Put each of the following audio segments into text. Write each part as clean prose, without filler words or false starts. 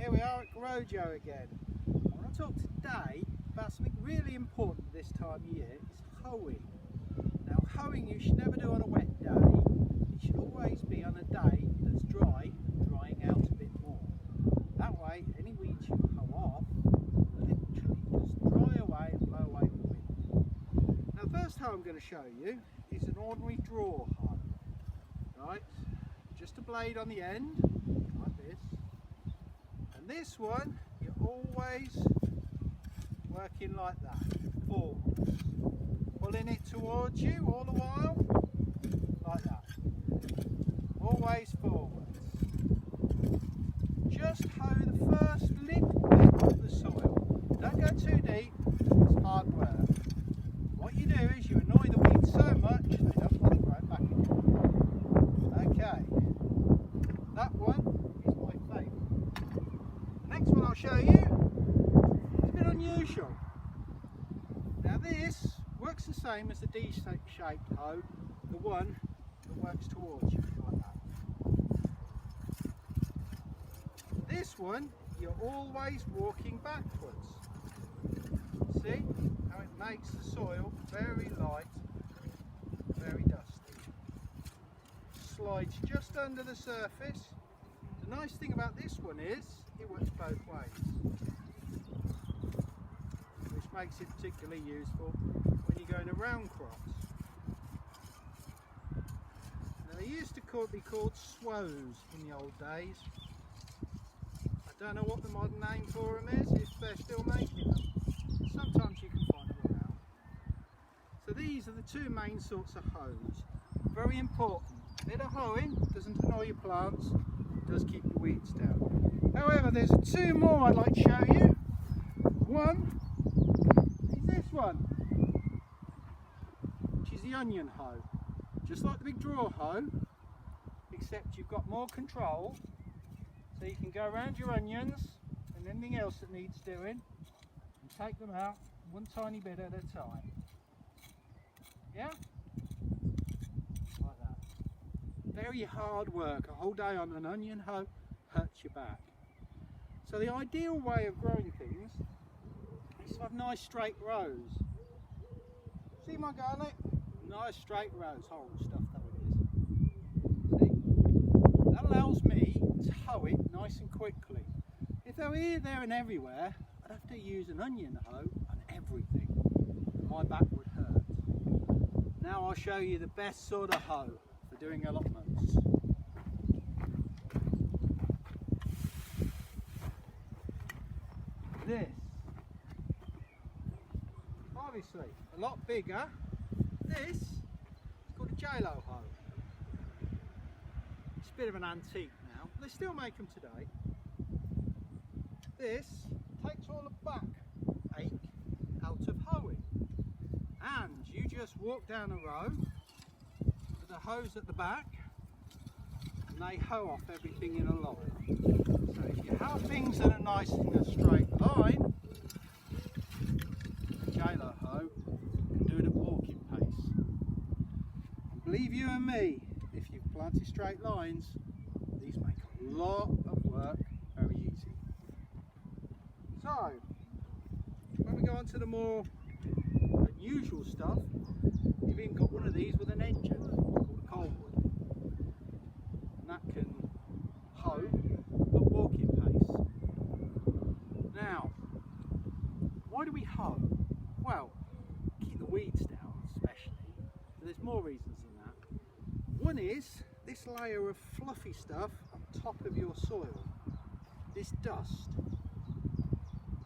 Here we are at Grojo again. I want to talk today about something really important this time of year. It's hoeing. Now hoeing you should never do on a wet day. It should always be on a day that's dry, drying out a bit more. That way any weeds you hoe off literally just dry away and blow away with the wind. Now the first hoe I'm going to show you is an ordinary draw hoe. Right? Just a blade on the end, like this. And this one, you're always working like that, forwards. Pulling it towards you all the while, like that. Always forwards. Just hoe the first little bit of the soil. Don't go too deep, it's hard work. What you do is you annoy the weeds so much they don't want to grow back again. Okay, that one is my favourite. The next one I'll show you is a bit unusual. Now this works the same as the D-shaped hoe, the one that works towards you like that. This one you're always walking backwards. See how it makes the soil very light, very dusty. Slides just under the surface. The nice thing about this one is it works both ways, which makes it particularly useful when you're going around crops. Now they used to be called swows in the old days. I don't know what the modern name for them is, if they're still making them. Sometimes you can find them around. So these are the two main sorts of hoes. Very important. A bit of hoeing doesn't annoy your plants, it does keep the weeds down. However, there's two more I'd like to show you. One is this one, which is the onion hoe. Just like the big draw hoe, except you've got more control, so you can go around your onions and anything else that needs doing and take them out one tiny bit at a time. Yeah? Like that. Very hard work. A whole day on an onion hoe hurts your back. So the ideal way of growing things is to have nice straight rows. See my garlic? Nice straight rows. Horrible stuff though it is. See? That allows me to hoe it nice and quickly. If they were here, there and everywhere, I'd have to use an onion hoe on everything. My back would hurt. Now I'll show you the best sort of hoe for doing allotments. This, obviously a lot bigger. This is called a J-Lo hoe. It's a bit of an antique now. They still make them today. This takes all the back ache out of hoeing, and you just walk down a row with the hose at the back and they hoe off everything in a line. So if you have things that are nice in a straight line, the J-Lo hoe can do it at walking pace. And believe you and me, if you've planted straight lines, these make a lot of work very easy. So, when we go on to the more unusual stuff, you've even got one of these with an engine called a coldwood, and that can hoe at walking pace. Now, why do we hoe? Well, keep the weeds down especially, but there's more reasons than that. One is this layer of fluffy stuff on top of your soil, this dust.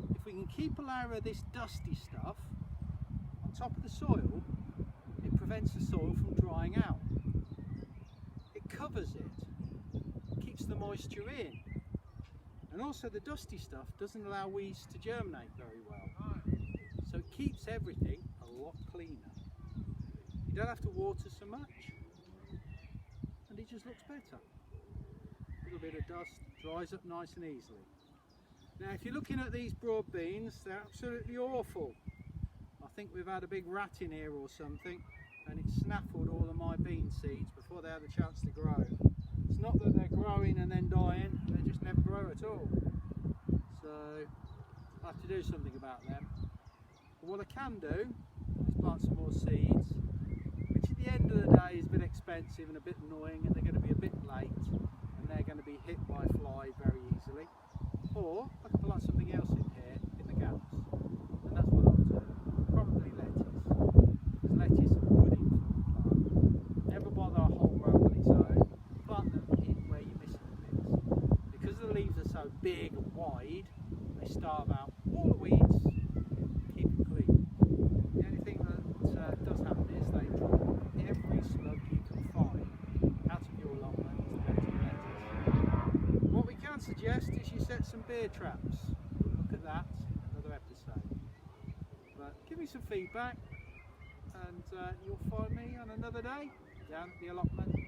If we can keep a layer of this dusty stuff on top of the soil, it prevents the soil from drying out. It covers it, keeps the moisture in, and also the dusty stuff doesn't allow weeds to germinate very well. So it keeps everything a lot cleaner. You don't have to water so much, and it just looks better. A little bit of dust dries up nice and easily. Now if you're looking at these broad beans, they're absolutely awful. I think we've had a big rat in here or something and it snaffled all of my bean seeds before they had a chance to grow. It's not that they're growing and then dying, they just never grow at all. I'll have to do something about them. But what I can do is plant some more seeds, which at the end of the day is a bit expensive and a bit annoying, and they're going to be a bit late and they're going to be hit by a fly very easily. Or I can plant something else in here in the gaps, and that's what I'll do. Probably lettuce, because lettuce is a good infill plant. Never bother a whole row on its own. Plant them in where you're missing the bits. Because the leaves are so big and wide, they starve out all the weeds, keep it clean. The only thing that does happen is they drop every slug you can find out of your allotment to go to your lettuce. What we can suggest is you set some beer traps. Look at that, another episode. But give me some feedback, and you'll find me on another day down at the allotment